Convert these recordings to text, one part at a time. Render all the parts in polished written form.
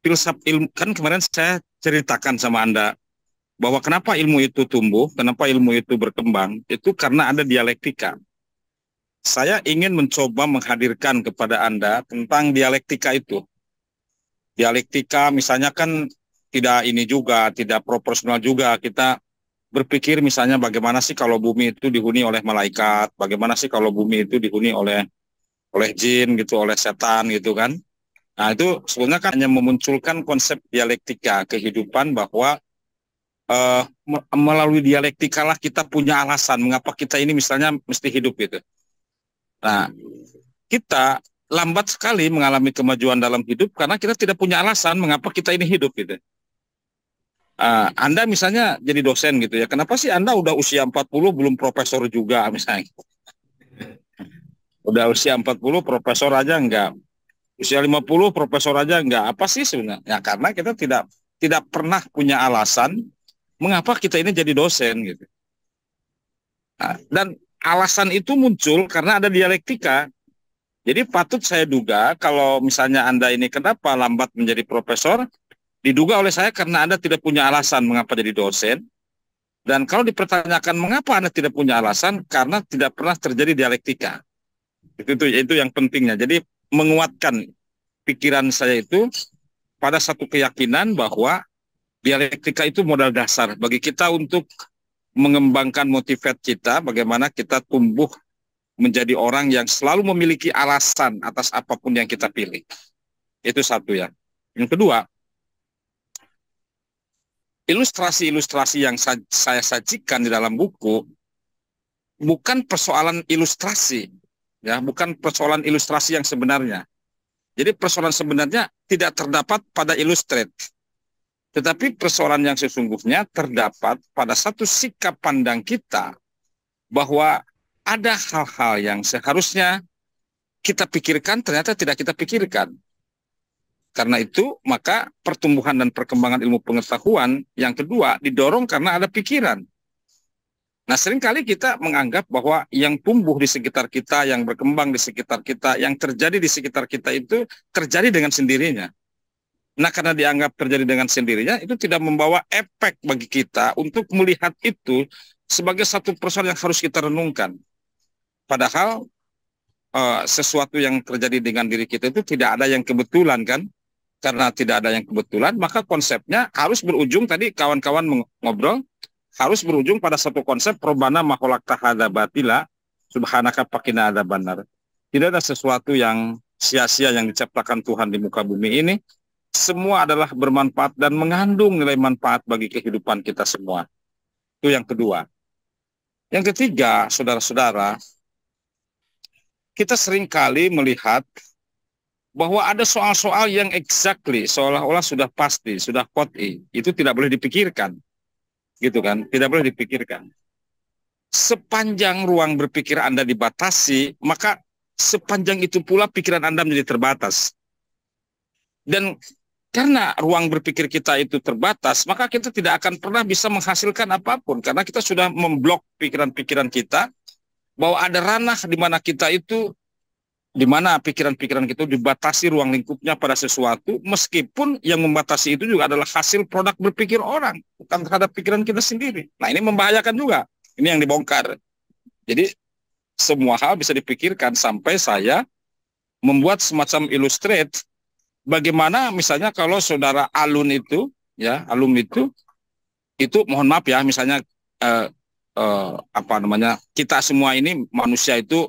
filsafat ilmu, kan kemarin saya ceritakan sama Anda bahwa kenapa ilmu itu tumbuh, kenapa ilmu itu berkembang, itu karena ada dialektika. Saya ingin mencoba menghadirkan kepada Anda tentang dialektika itu. Dialektika misalnya kan tidak ini juga, tidak proporsional juga. Kita berpikir misalnya bagaimana sih kalau bumi itu dihuni oleh malaikat, bagaimana sih kalau bumi itu dihuni oleh jin gitu, oleh setan gitu kan. Nah itu sebenarnya kan hanya memunculkan konsep dialektika kehidupan bahwa melalui dialektika lah kita punya alasan mengapa kita ini misalnya mesti hidup gitu. Nah kita lambat sekali mengalami kemajuan dalam hidup karena kita tidak punya alasan mengapa kita ini hidup gitu. Anda misalnya jadi dosen gitu ya, kenapa sih Anda udah usia 40 belum profesor juga misalnya? Udah usia 40 profesor aja enggak. Usia 50 profesor aja enggak. Apa sih sebenarnya? Ya karena kita tidak pernah punya alasan mengapa kita ini jadi dosen gitu. Dan alasan itu muncul karena ada dialektika. Jadi patut saya duga kalau misalnya Anda ini kenapa lambat menjadi profesor, diduga oleh saya karena Anda tidak punya alasan mengapa jadi dosen. Dan kalau dipertanyakan mengapa Anda tidak punya alasan, karena tidak pernah terjadi dialektika. Itu yang pentingnya. Jadi menguatkan pikiran saya itu pada satu keyakinan bahwa dialektika itu modal dasar bagi kita untuk mengembangkan motivasi kita, bagaimana kita tumbuh menjadi orang yang selalu memiliki alasan atas apapun yang kita pilih. Itu satu ya. Yang kedua, ilustrasi-ilustrasi yang saya sajikan di dalam buku bukan persoalan ilustrasi, ya, bukan persoalan ilustrasi yang sebenarnya. Jadi persoalan sebenarnya tidak terdapat pada Illustrate, tetapi persoalan yang sesungguhnya terdapat pada satu sikap pandang kita bahwa ada hal-hal yang seharusnya kita pikirkan ternyata tidak kita pikirkan. Karena itu, maka pertumbuhan dan perkembangan ilmu pengetahuan yang kedua didorong karena ada pikiran. Nah, seringkali kita menganggap bahwa yang tumbuh di sekitar kita, yang berkembang di sekitar kita, yang terjadi di sekitar kita itu terjadi dengan sendirinya. Nah, karena dianggap terjadi dengan sendirinya, itu tidak membawa efek bagi kita untuk melihat itu sebagai satu persoalan yang harus kita renungkan. Padahal sesuatu yang terjadi dengan diri kita itu tidak ada yang kebetulan kan? Karena tidak ada yang kebetulan, maka konsepnya harus berujung, tadi kawan-kawan ngobrol, harus berujung pada satu konsep robana maholak tahada batila subhanaka pakina ada benar. Tidak ada sesuatu yang sia-sia yang diciptakan Tuhan di muka bumi ini. Semua adalah bermanfaat dan mengandung nilai manfaat bagi kehidupan kita semua. Itu yang kedua. Yang ketiga, saudara-saudara, kita seringkali melihat bahwa ada soal-soal yang exactly, seolah-olah sudah pasti, sudah qot'i. Itu tidak boleh dipikirkan. Gitu kan, tidak boleh dipikirkan. Sepanjang ruang berpikir Anda dibatasi, maka sepanjang itu pula pikiran Anda menjadi terbatas. Dan karena ruang berpikir kita itu terbatas, maka kita tidak akan pernah bisa menghasilkan apapun. Karena kita sudah memblok pikiran-pikiran kita, bahwa ada ranah di mana kita itu, di mana pikiran-pikiran kita dibatasi ruang lingkupnya pada sesuatu, meskipun yang membatasi itu juga adalah hasil produk berpikir orang, bukan terhadap pikiran kita sendiri. Nah, ini membahayakan juga. Ini yang dibongkar. Jadi, semua hal bisa dipikirkan sampai saya membuat semacam illustrate bagaimana misalnya kalau saudara Alun itu, ya, Alun itu mohon maaf ya, misalnya kita semua ini manusia itu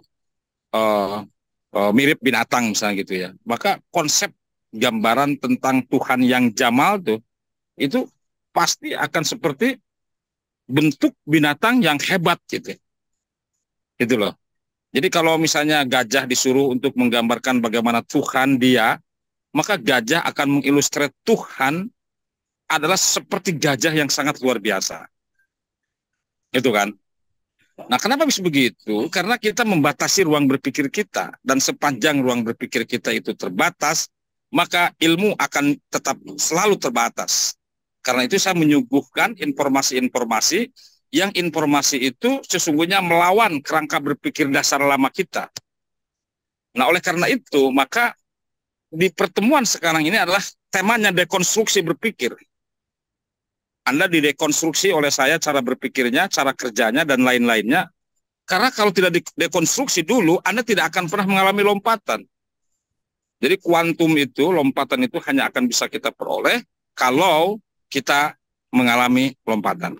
mirip binatang misalnya gitu ya. Maka konsep gambaran tentang Tuhan yang jamal tuh itu pasti akan seperti bentuk binatang yang hebat gitu. Gitu loh. Jadi kalau misalnya gajah disuruh untuk menggambarkan bagaimana Tuhan dia, maka gajah akan mengilustrasi Tuhan adalah seperti gajah yang sangat luar biasa. Itu kan. Nah, kenapa bisa begitu? Karena kita membatasi ruang berpikir kita, dan sepanjang ruang berpikir kita itu terbatas, maka ilmu akan tetap selalu terbatas. Karena itu saya menyuguhkan informasi-informasi yang informasi itu sesungguhnya melawan kerangka berpikir dasar lama kita. Nah, oleh karena itu, maka di pertemuan sekarang ini adalah temanya dekonstruksi berpikir. Anda didekonstruksi oleh saya cara berpikirnya, cara kerjanya, dan lain-lainnya. Karena kalau tidak dekonstruksi dulu, Anda tidak akan pernah mengalami lompatan. Jadi kuantum itu, lompatan itu hanya akan bisa kita peroleh kalau kita mengalami lompatan.